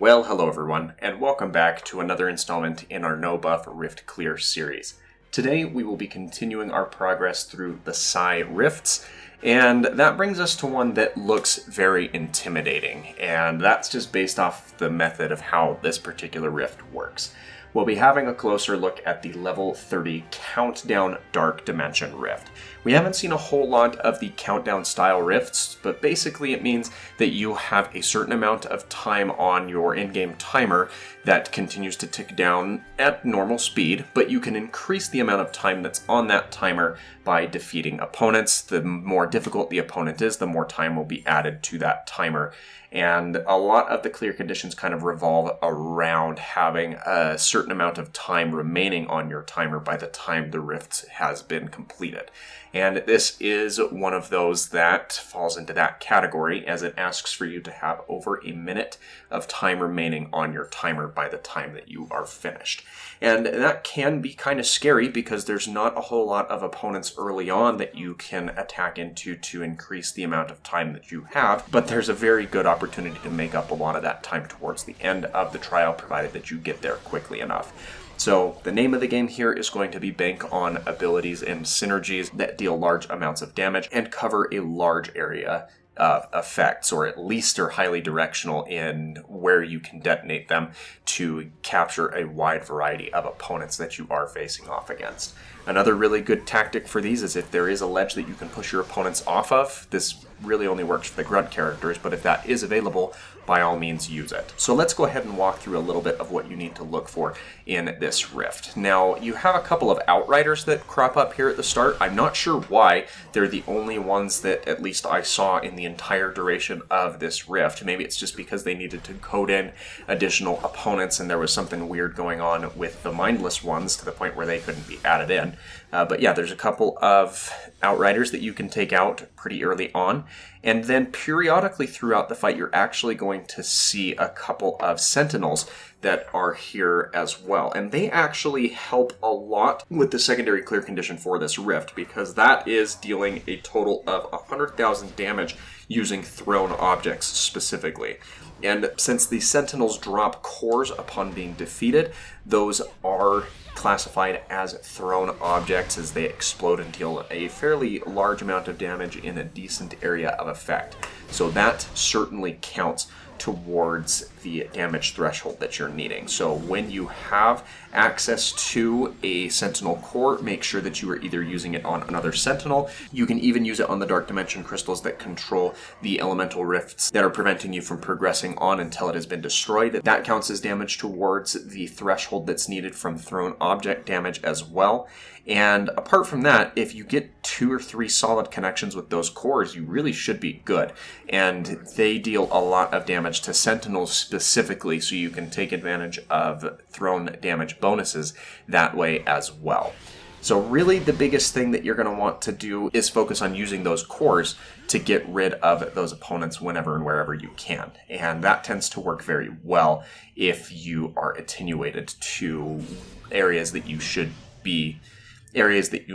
Well, hello everyone, and welcome back to another installment in our No Buff Rift Clear series. Today we will be continuing our progress through the Psi Rifts, and that brings us to one that looks very intimidating, and that's just based off the method of how this particular rift works. We'll be having a closer look at the level 30 Countdown Dark Dimension Rift. We haven't seen a whole lot of the Countdown style rifts, but basically it means that you have a certain amount of time on your in-game timer that continues to tick down at normal speed, but you can increase the amount of time that's on that timer by defeating opponents. The more difficult the opponent is, the more time will be added to that timer. And a lot of the clear conditions kind of revolve around having a certain amount of time remaining on your timer by the time the rift has been completed. And this is one of those that falls into that category, as it asks for you to have over a minute of time remaining on your timer by the time that you are finished. And that can be kind of scary because there's not a whole lot of opponents early on that you can attack into to increase the amount of time that you have, but there's a very good opportunity to make up a lot of that time towards the end of the trial, provided that you get there quickly enough. So the name of the game here is going to be bank on abilities and synergies that deal large amounts of damage and cover a large area of effects, or at least are highly directional in where you can detonate them to capture a wide variety of opponents that you are facing off against. Another really good tactic for these is if there is a ledge that you can push your opponents off of. This really only works for the grunt characters, but if that is available, by all means use it. So let's go ahead and walk through a little bit of what you need to look for in this rift. Now, you have a couple of outriders that crop up here at the start. I'm not sure why. They're the only ones that at least I saw in the entire duration of this rift. Maybe it's just because they needed to code in additional opponents and there was something weird going on with the mindless ones to the point where they couldn't be added in. But yeah, there's a couple of outriders that you can take out pretty early on. And then periodically throughout the fight, you're actually going to see a couple of sentinels that are here as well. And they actually help a lot with the secondary clear condition for this rift, because that is dealing a total of 100,000 damage using thrown objects specifically. And since the sentinels drop cores upon being defeated, those are classified as thrown objects as they explode and deal a fairly large amount of damage in a decent area of effect. So that certainly counts towards the damage threshold that you're needing. So when you have access to a sentinel core, make sure that you are either using it on another sentinel. You can even use it on the dark dimension crystals that control the elemental rifts that are preventing you from progressing on until it has been destroyed. That counts as damage towards the threshold that's needed from thrown object damage as well. And apart from that, if you get 2 or 3 solid connections with those cores, you really should be good. And they deal a lot of damage to sentinels specifically, so you can take advantage of thrown damage bonuses that way as well. So really the biggest thing that you're going to want to do is focus on using those cores to get rid of those opponents whenever and wherever you can. And that tends to work very well if you are attenuated to areas that you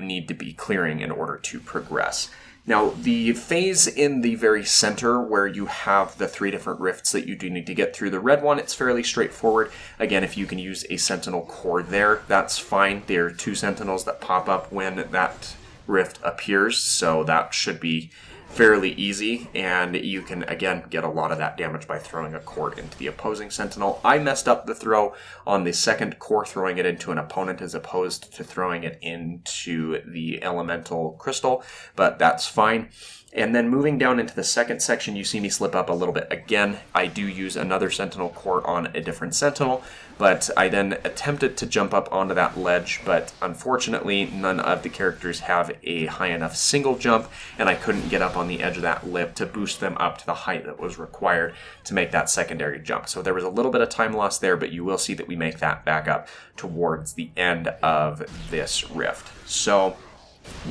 need to be clearing in order to progress. Now, the phase in the very center where you have the 3 different rifts that you do need to get through, the red one, it's fairly straightforward. Again, if you can use a sentinel core there, that's fine. There are 2 sentinels that pop up when that rift appears, so that should be fairly easy, and you can again get a lot of that damage by throwing a core into the opposing sentinel. I messed up the throw on the second core, throwing it into an opponent as opposed to throwing it into the elemental crystal, but that's fine. And then moving down into the second section, you see me slip up a little bit. Again, I do use another sentinel core on a different sentinel, but I then attempted to jump up onto that ledge, but unfortunately none of the characters have a high enough single jump, and I couldn't get up on the edge of that lip to boost them up to the height that was required to make that secondary jump. So there was a little bit of time lost there, but you will see that we make that back up towards the end of this rift. So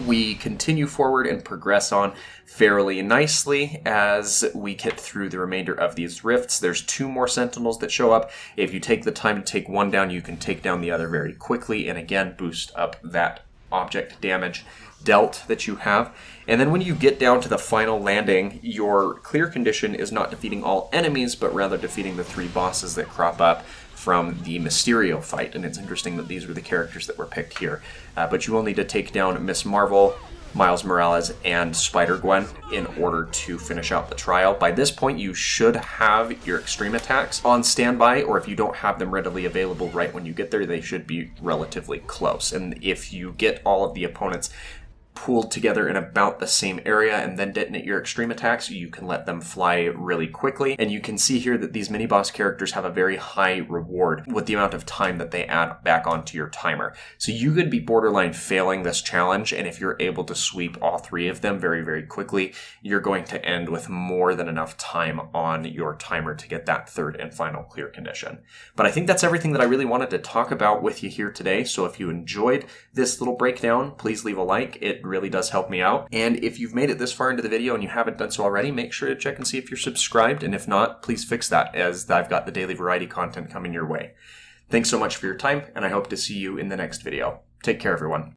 we continue forward and progress on fairly nicely as we get through the remainder of these rifts. There's 2 more sentinels that show up. If you take the time to take one down, you can take down the other very quickly and again boost up that object damage dealt that you have. And then when you get down to the final landing, your clear condition is not defeating all enemies, but rather defeating the 3 bosses that crop up from the Mysterio fight. And it's interesting that these were the characters that were picked here. But you will need to take down Miss Marvel, Miles Morales, and Spider-Gwen in order to finish out the trial. By this point, you should have your extreme attacks on standby, or if you don't have them readily available right when you get there, they should be relatively close. And if you get all of the opponents pooled together in about the same area and then detonate your extreme attacks, you can let them fly really quickly. And you can see here that these mini-boss characters have a very high reward with the amount of time that they add back onto your timer. So you could be borderline failing this challenge, and if you're able to sweep all 3 of them very, very quickly, you're going to end with more than enough time on your timer to get that 3rd and final clear condition. But I think that's everything that I really wanted to talk about with you here today. So if you enjoyed this little breakdown, please leave a like. It really does help me out. And if you've made it this far into the video and you haven't done so already, make sure to check and see if you're subscribed. And if not, please fix that, as I've got the daily variety content coming your way. Thanks so much for your time, and I hope to see you in the next video. Take care, everyone.